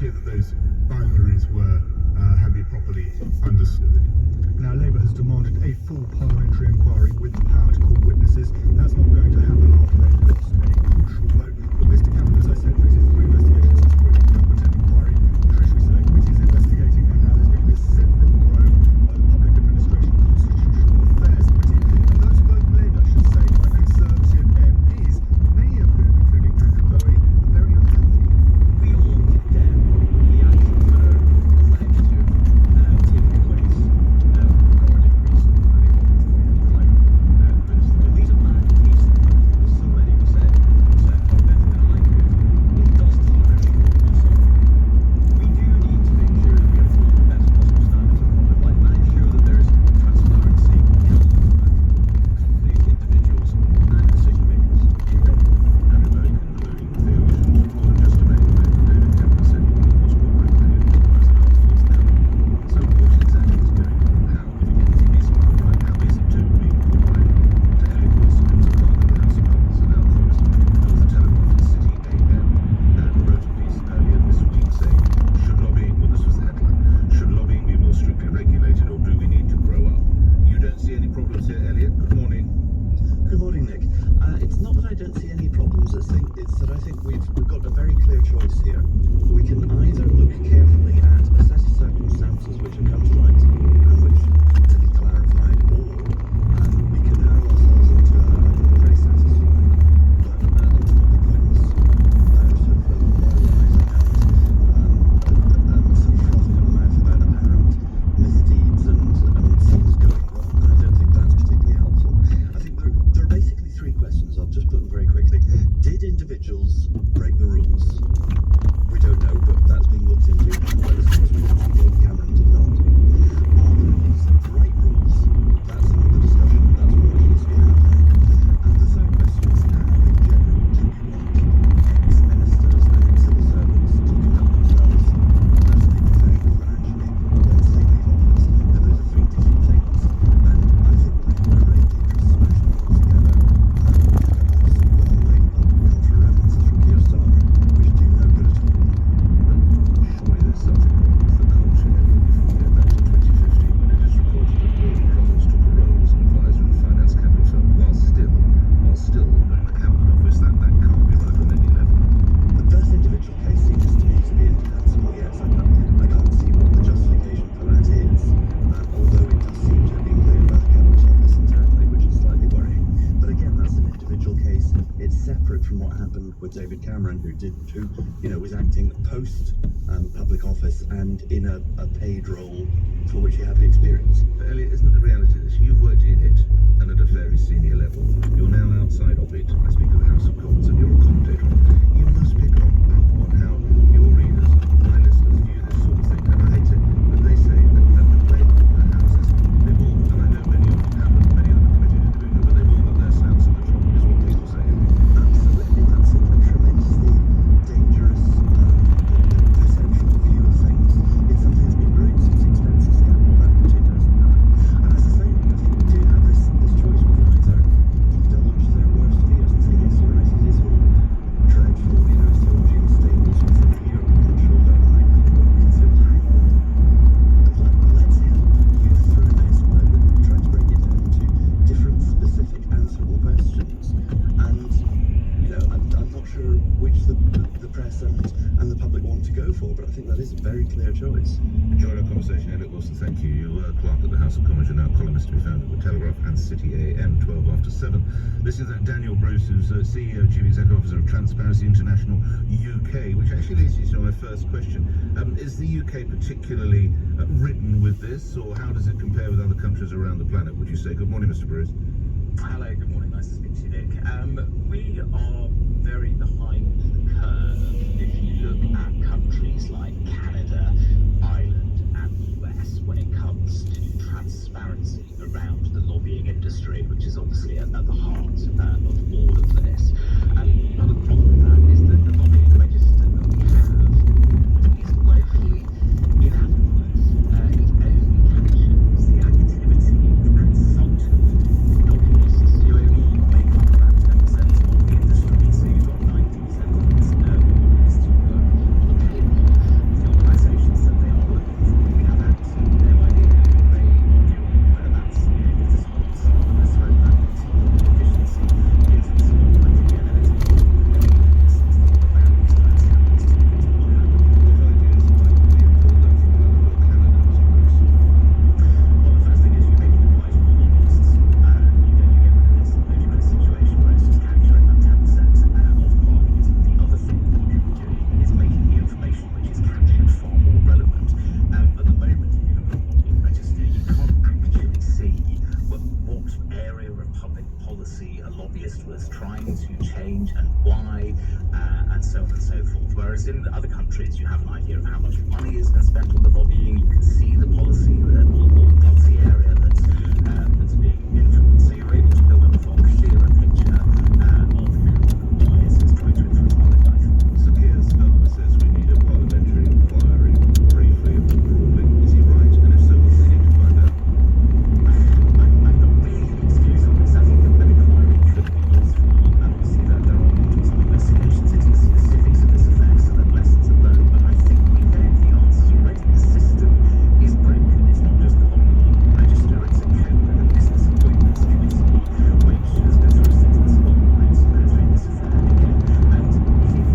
clear that those boundaries had been properly understood. Now, Labour has demanded a full parliamentary inquiry with the power to call witnesses. That's not going to happen after they've lost a crucial vote. But Mr Cameron, as I said, faces 3 investigations since bringing the competent inquiry. The Treasury Select Committee is investigating, and now there's going to be a separate probe by the Public Administration and Constitutional Affairs Committee. And those are both led, I should say, by Conservative MPs, many of whom, including Andrew Bowie, are very unhappy. We all condemn the actions that are alleged to have taken place regarding recent former climate minister. These are bad cases. So many have said far better than I could. It does tarnish some. We do need to make sure that we uphold the best possible standards of public life and ensure that there is transparency in all companies, individuals, and decision makers. Andrew Bowie concluding with the options for just about David Cameron said he will of course cooperate with any inquiries that are forthcoming. So what exactly is going on? How, if it is indeed right, how is it to be required to Elliot Wilson, who's a clerk at the House of Commons and now columnist of the Telegraph and City AM, and wrote a piece earlier this week saying, should lobbying, well this was the headline, should lobbying be more strictly regulated or do we need to grow up? You don't see any problems here, Elliot? Good morning. Good morning, Nick. It's not that I don't see any problems. It's that I think we've got a very clear choice here. We can either look carefully at assess circumstances which have come to light and which need to be clarified, or we can hurl ourselves into a very satisfying but ultimately pointless sort of moral rising and sort of frothing at the mouth about apparent misdeeds and things going wrong. And I don't think that's particularly helpful. I think there are basically 3 questions. I'll just put them very quickly. Did individuals break the rules? We don't know, but that's being looked into. But as far as we can see, David Cameron did not. Are the rules the right rules? That's another discussion. That's one which needs to be happening. And the third question is, how in general do we want ex-ministers and ex-civil servants to conduct themselves personally, professionally, financially, once they leave office? Now, those are 3 different things. And I think we're in great danger of smashing them all together. One-way cultural references from Keir Starmer, which do no good at all. Surely there's something wrong with the culture, Elliot, if you go back to 2015 when it is reported that Gordon Brothers took a role as an advisor in the finance capital firm while still in the Cabinet office. That can't be right on any level. But that individual case seems to me to be indefensible, yes. I can't see what the justification for that is, although it does seem to have been cleared by the Cabinet office internally, which is slightly worrying. But again, that's an individual case. It's separate from what happened with David Cameron, who was acting post public office and in a paid role for which he had the experience. But Elliot, isn't the reality this? You've worked in it and at a very senior level. You're now outside of it. I speak of the House of Commons and you're a commentator. You must pick up on how your readers, my listeners, view this sort of thing. And I hate it, but they say that they occupy houses. They've all, and I know many of them haven't, many of them are committed individuals, but they've all got their snouts in the trouble, is what people say. Absolutely, that's a tremendously dangerous potential view of things. It's something that's been brewing since the expensive scandal back in 2009. And as I say, I think we do have this choice. We can either indulge their worst fears and say, yes, you're right, it is all dreadful, theology and stables within the European shoulder high, or we can say, well, hang on, let's help you through this by trying to break it down into different specific answerable questions. And I'm not sure which the press and the public want to go for, but I think that is a very clear choice. Enjoyed our conversation, Elliot Wilson. Thank you. You were clerk at the House of Commons. You're now columnist to be found at the Telegraph and City AM, 12 after 7. This is Daniel Bruce, who's CEO, Chief Executive Officer of Transparency International UK, which actually leads you to my first question. Is the UK particularly ridden with this, or how does it compare with other countries around the planet, would you say? Good morning, Mr. Bruce. Hello, good morning. Nice to speak to you, Nick. We are very behind the curve if you look at countries like Canada, Ireland, and the US when it comes to transparency around the lobbying industry, which is obviously at the heart of all of this. Now the problem with that is that the lobbying register that we have is woefully inadequate. It only captures the activity of consultant lobbyists who only make up about 10% of the industry. So you've got 90% of this lobbyists who countries. You have an idea of how much money has been spent on the lobbying. You can see the policy or policy area that's being influenced. So you're able to build a far clearer picture of why is trying to influence public life. So Keir Starmer says we need a parliamentary inquiry. Briefly or broadly, is he right? And if so, what do we need to find out? I'm not really mixed views on this. I think an inquiry could be useful, and obviously there are going to be some investigations into the specifics of this affair so that lessons are learned. But I think we know the answers already. The system is broken. It's not just the lobbying register, it's a code and a business appointments committee which has been thrust into the spotlight during this affair. And if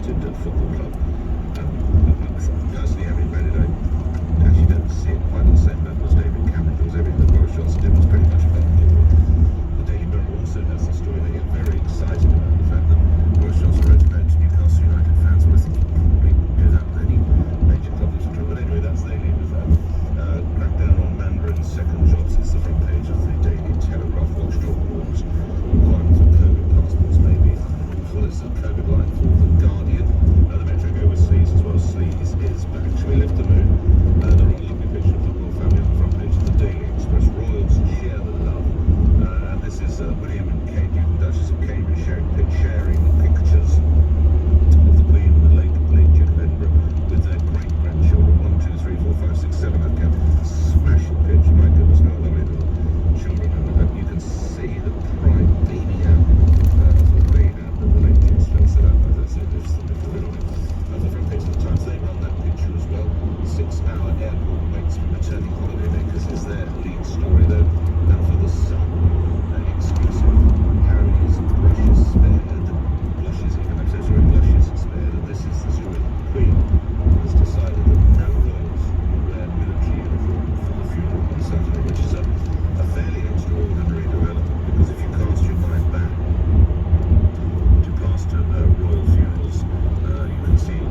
respected football club. Personally, having read it, I actually don't see it quite at the same level as David Cameron, because everything that Boris Johnson did was pretty much about the Daily Mirror also has the story. They get very excited about the fact that Boris Johnson wrote a note to Newcastle United fans. Well, I think he probably do that with any major club that's in trouble. But anyway, that's they leave with that. Crackdown on Mandarin's second jobs is the front page of the Daily Telegraph. Watchdog warns requirements of COVID passports may be full. It's a COVID line for the Guardian. The Metro go with Sleaze as well. Sleaze is back. Shall we lift the moon? The lovely picture of the royal family on the front page of the Daily Express. Royals share the love. And this is William and Kate, Duke and Duchess of Cambridge, sharing pictures of the Queen and the late Duke of Edinburgh with their great-grandchildren. 1, 2, 3, 4, 5, 6, 7, I've kept. Smashing picture. My goodness, no lovely little children. And you can see the pride beaming out of the Queen and the late Duke Spencer. That's it. It's the middle of it. The front page of the Times, they run that picture as well. 6-hour airport waits for returning holidaymakers is their lead story, though. And for the Sun, exclusive, Harry's brushes spared, blushes even, I'm so sorry, blushes spared, and this is the story. The Queen has decided that no royals will wear military uniform for the funeral on Saturday, which is a fairly extraordinary development, because if you cast your mind back to past royal funerals, you can see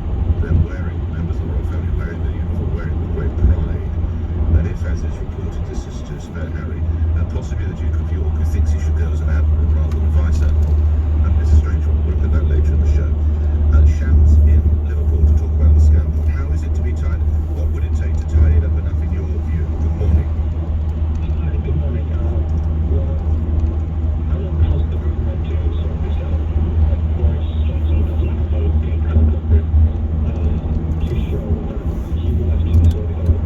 them wearing, members of the royal family wearing the uniform, wearing it with great pride. And if, as is reported, this is to spare Harry, possibly the Duke of York, who thinks he should go as an admiral rather than a vice admiral, it's a strange one. We'll look at that later in the show. Shams in Liverpool to talk about the scandal. How is it to be tied? What would it take to tie it up enough in your view? Good morning. Hi, good morning. Well, how long has the government to sort this out? Boris Johnson doesn't have a good track record to show that he will actually sort it out.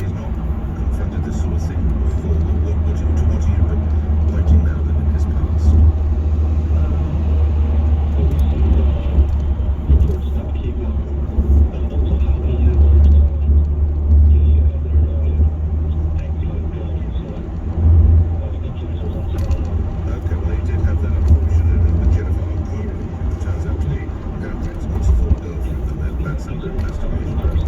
He's not confronted this sort of thing before. To what are you pointing now then in his past? Obviously, the reports that came out, but also how he handled the other eggplant guardians or influencers on Twitter. Okay, well, he did have that unfortunate with Jennifer O'Connor, who turns out to be Cameron's former girlfriend, and that's under investigation.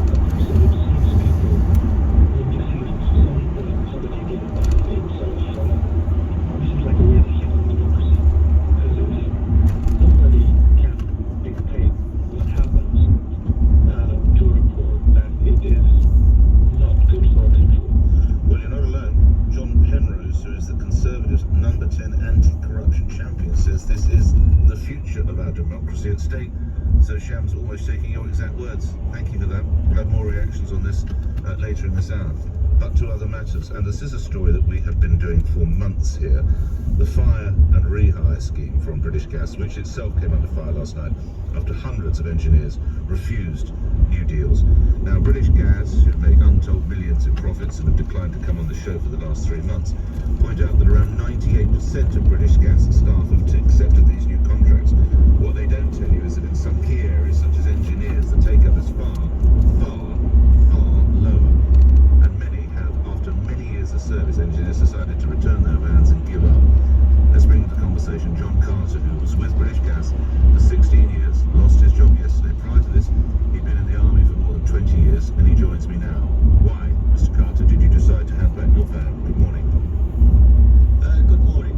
Democracy at stake. So Shams almost taking your exact words. Thank you for that. We'll have more reactions on this later in this hour. But to other matters, and this is a story that we have been doing for months here. The fire and rehire scheme from British Gas, which itself came under fire last night after hundreds of engineers refused new deals. Now, British Gas, who make untold millions in profits and have declined to come on the show for the last 3 months, point out that around 98% of British Gas staff have accepted these new contracts. What they don't tell you is that in some key areas, such as engineers, the take-up is far, far, far lower. And many have, after many years of service, engineers decided to return their vans and give up. Let's bring into the conversation John Carter, who was with British Gas for 16 years, lost his job yesterday. Prior to this, he'd been in the army for more than 20 years, and he joins me now. Why, Mr. Carter, did you decide to hand back your van? Good morning. Good morning.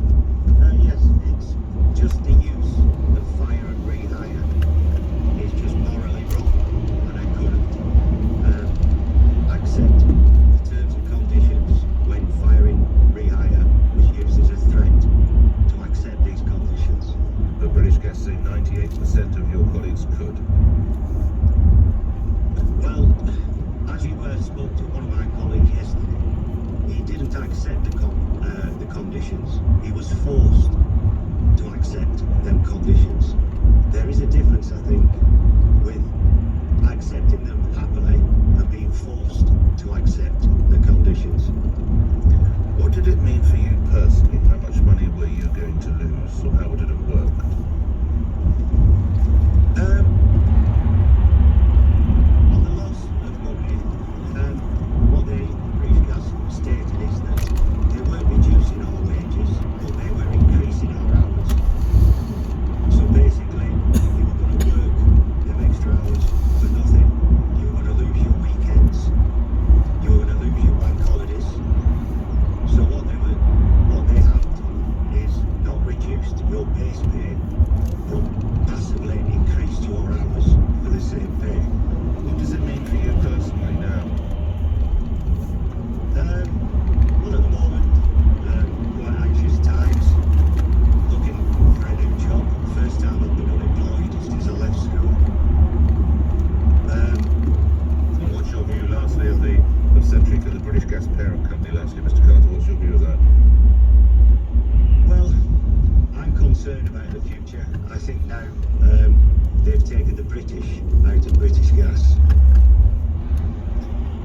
Yes, it's just the use of fire and rehire. It's just morally wrong, and I couldn't accept the terms and conditions when firing rehire was used as a threat to accept these conditions. The British Gas say 98% of your colleagues could. Well, as you spoke to one of my colleagues yesterday, he didn't accept the conditions. He was forced to accept them conditions. There is a difference, I think, with accepting them happily and being forced to accept the conditions. What did it mean for you personally? How much money were you going to lose, or how would it have worked? On the loss of money, what the British Gas stated is that they weren't reducing our wages, but they were increasing reduced your base pay, but passively increased your hours for the same pay. What does it mean for you personally now? Well, at the moment, quite anxious times. Looking for a new job. First time I've been unemployed since I left school. And what's your view, lastly, of Centrica, the British gas parent company? Lastly, Mr. Carter, what's your view of that? Well, I'm concerned about the future. I think now they've taken the British out of British gas.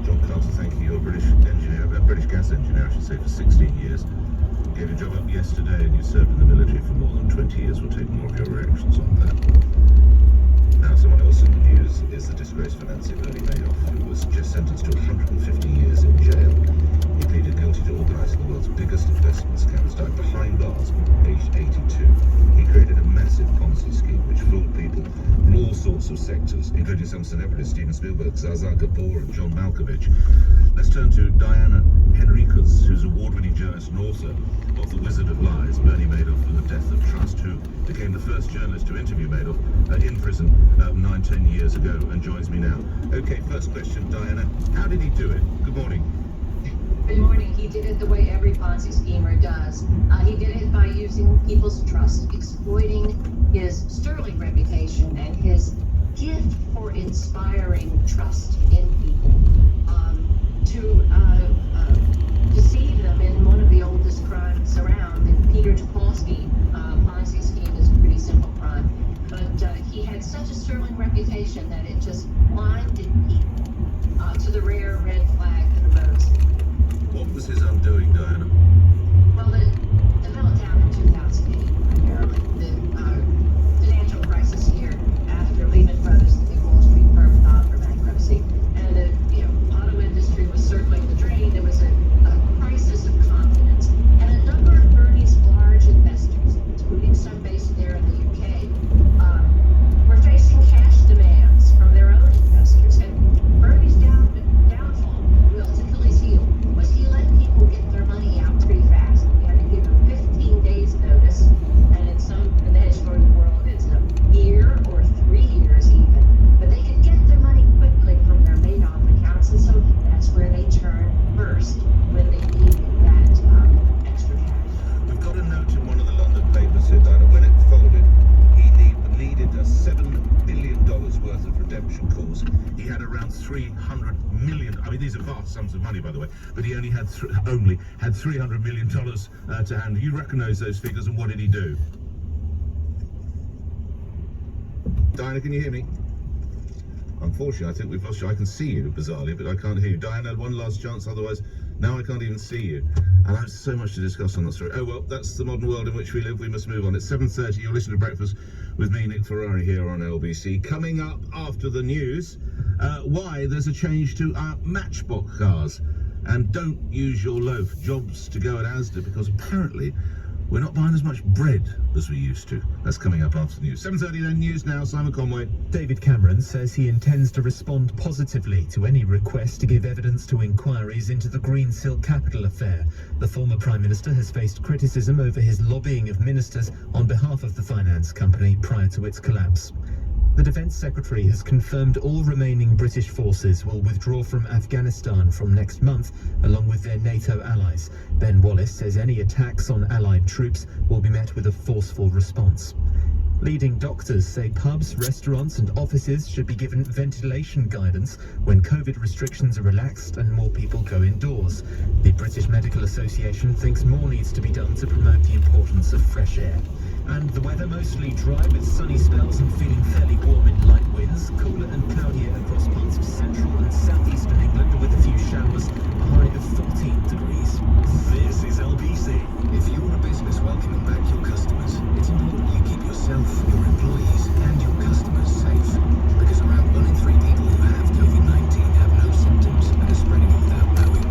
John Carter, thank you. You're a British engineer, a British gas engineer, I should say, for 16 years. Gave your job up yesterday and you served in the military for more than 20 years. We'll take more of your reactions on that. Now, someone else in the news is the disgraced financier Bernie Madoff, who was just sentenced to 150 years in jail. He pleaded guilty to organising the world's biggest investment scams, died behind bars, aged 82. He created a massive Ponzi scheme which fooled people from all sorts of sectors, including some celebrities, Steven Spielberg, Zaza Gabor and John Malkovich. Let's turn to Diana Henriques, who's award-winning journalist and author of The Wizard of Lies, Bernie Madoff and the Death of Trust, who became the first journalist to interview Madoff in prison 9-10 years ago, and joins me now. Okay, first question, Diana, how did he do it? Good morning. Good morning. He did it the way every Ponzi schemer does. He did it by using people's trust, exploiting his sterling reputation and his gift for inspiring trust in people to deceive them in one of the oldest crimes around. The Peter Tucholsky Ponzi scheme is a pretty simple crime, but he had such a sterling reputation that it just blinded people to the rare red flag that arose. What was his undoing, Diana? Well, the meltdown in 2008, primarily, the financial crisis here after Lehman Brothers, the big Wall Street firm, filed for bankruptcy, and the auto industry was circling the drain. There was a crisis of confidence, and a number of Bernie's large investors, including some based there in the UK, were facing cash demands from their own investors. And Bernie's downfall, Will's Achilles heel, was he let people get their money out pretty fast. He had to give them 15 days notice, and in the hedge fund world, it's a year or 3 years even. But they could get their money quickly from their Madoff accounts, and so that's where they turned first when they needed that extra cash. We've got a note in one of the London papers here, Diana. When it folded, he needed $7 billion worth of redemption calls. He had around 300 million. I mean, these are vast sums of money, by the way. But he only had $300 million to hand. You recognise those figures, and what did he do? Diana, can you hear me? Unfortunately, I think we've lost you. I can see you, bizarrely, but I can't hear you. Diana, one last chance, otherwise now I can't even see you. And I have so much to discuss on that story. Oh, well, that's the modern world in which we live. We must move on. It's 7:30. You're listening to Breakfast with me, Nick Ferrari, here on LBC. Coming up after the news, why there's a change to our Matchbox cars. And don't use your loaf. Jobs to go at Asda, because apparently we're not buying as much bread as we used to. That's coming up after the news. 7:30 then, news now. Simon Conway. David Cameron says he intends to respond positively to any request to give evidence to inquiries into the Green Silk Capital affair. The former Prime Minister has faced criticism over his lobbying of ministers on behalf of the finance company prior to its collapse. The Defence Secretary has confirmed all remaining British forces will withdraw from Afghanistan from next month, along with their NATO allies. Ben Wallace says any attacks on Allied troops will be met with a forceful response. Leading doctors say pubs, restaurants and offices should be given ventilation guidance when COVID restrictions are relaxed and more people go indoors. The British Medical Association thinks more needs to be done to promote the importance of fresh air. And the weather mostly dry with sunny spells and feeling fairly warm in light winds. Cooler and cloudier across parts of central and southeastern England with a few showers. A high of 14 degrees. This is LBC. If you're a business welcoming back your customers, it's important you keep yourself, your employees and your customers safe. Because around 1 in 3 people who have COVID-19 have no symptoms and are spreading it without knowing.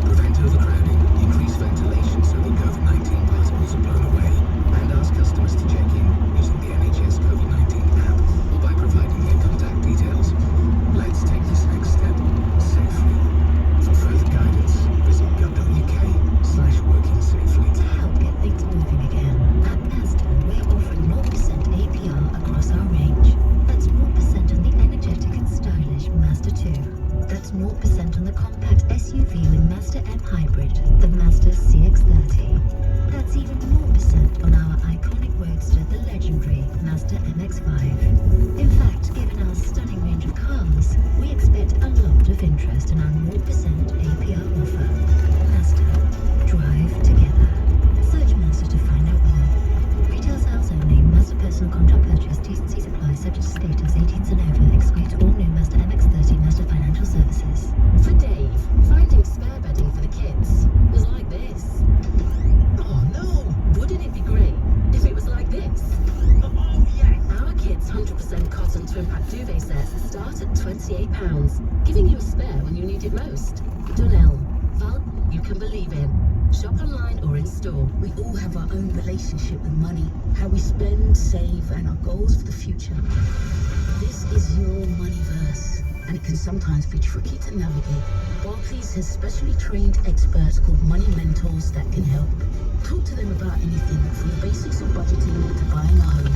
Prevent overcrowding, increase ventilation so that COVID-19 particles are blown away, and ask customers to check in using the NHS COVID-19 app or by providing their contact details. Let's take this next step safely. For further guidance, visit gov.uk/working safely. To help get things moving again, at subject to status 18th and over. Excludes all new Mazda MX-30 Mazda Financial Services. For Dave, finding spare bedding for the kids was like this. Oh no! Wouldn't it be great if it was like this? Oh yeah! Our kids' 100% cotton twin pack duvet sets start at £28, giving you a spare when you need it most. Dunelm, value you can believe in. Shop online or in store. We all have our own relationship with money, how we spend, save, and our goals for the future. This is your moneyverse, and it can sometimes be tricky to navigate. Barclays has specially trained experts called money mentors that can help. Talk to them about anything from the basics of budgeting to buying a home.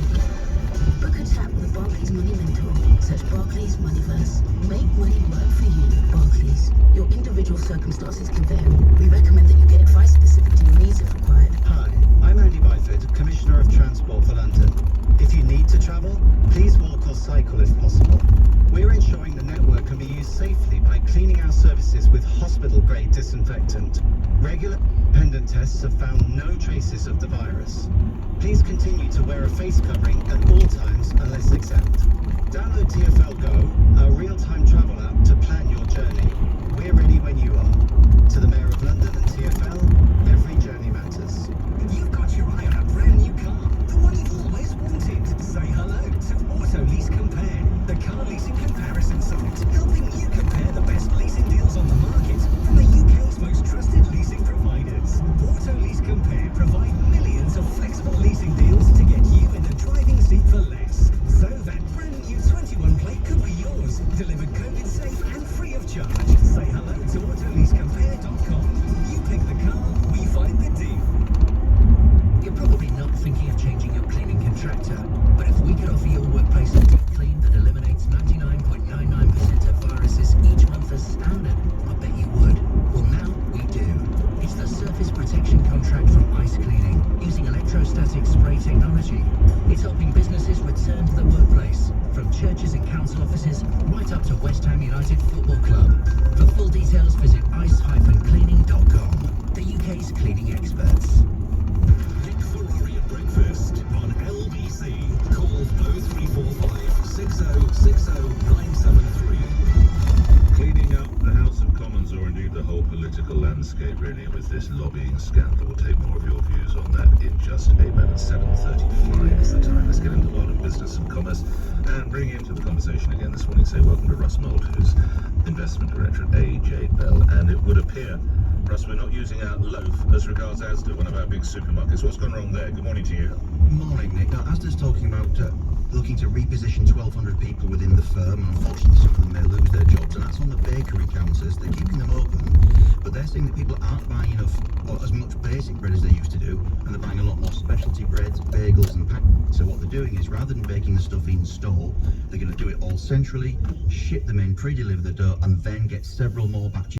Book a chat with a Barclays Money Mentor. Search Barclays Moneyverse. Make money work for you. Barclays. Your individual circumstances can vary. We recommend that you get advice specific to your needs if required. Hi, I'm Andy Byford, Commissioner of Transport for London. If you need to travel, please walk or cycle if possible. We're ensuring the network can be used safely by cleaning our services with hospital-grade disinfectant. Regular independent tests have found no traces of the virus. Please continue to wear a face covering at all times unless exempt. Download TfL Go, our real-time travel app to plan your journey. We're ready when you are. To the Mayor of London and TfL, every journey matters. You've got your eye on a brand new car, the one you've always wanted. Say hello to Auto Lease Compare, the car leasing comparison site, helping you compare the best leasing deals on the market from the UK's most trusted leasing providers. Auto Lease Compare provide millions of flexible leasing deals to get you in the driving seat for less. So that brand new 21 plate could be yours, delivered COVID safe and free of charge. Say hello to autoleasecompare.com. You pick the car, we find the deal. You're probably not thinking of changing your cleaning contractor, but if we could offer your workplace a deep clean that eliminates 99.99% of viruses each month as standard, I bet you would. Well, now we do. It's the surface protection contract from Ice Cleaning, using electrostatic spray technology. It's helping businesses return to the workplace, from churches and council offices right up to West Ham United Football Club. For full details, visit ice-cleaning.com, the UK's cleaning experts. Nick Ferrari at breakfast on LBC. Call 0345 6060 973. Cleaning up the House of Commons, or indeed the whole political landscape, really, with this lobbying scandal. We'll take more of your views on that in just a moment. 7:35 is the time. Let's get into the world of business and commerce and bring into the conversation again this morning. Say welcome to Russ Mould, who's Investment Director at AJ Bell. And it would appear, Russ, we're not using our loaf as regards Asda, one of our big supermarkets. What's gone wrong there? Good morning to you. Morning, Nick. Now, Asda's talking about looking to reposition 1,200 people within the firm, and unfortunately some of them may lose their jobs, and that's on the bakery counters. They're keeping them open, but they're saying that people aren't buying enough or as much basic bread as they used to do, and they're buying a lot more specialty breads, bagels and pack. So what they're doing is, rather than baking the stuff in store, they're going to do it all centrally, ship them in, pre-deliver the dough, and then get several more batches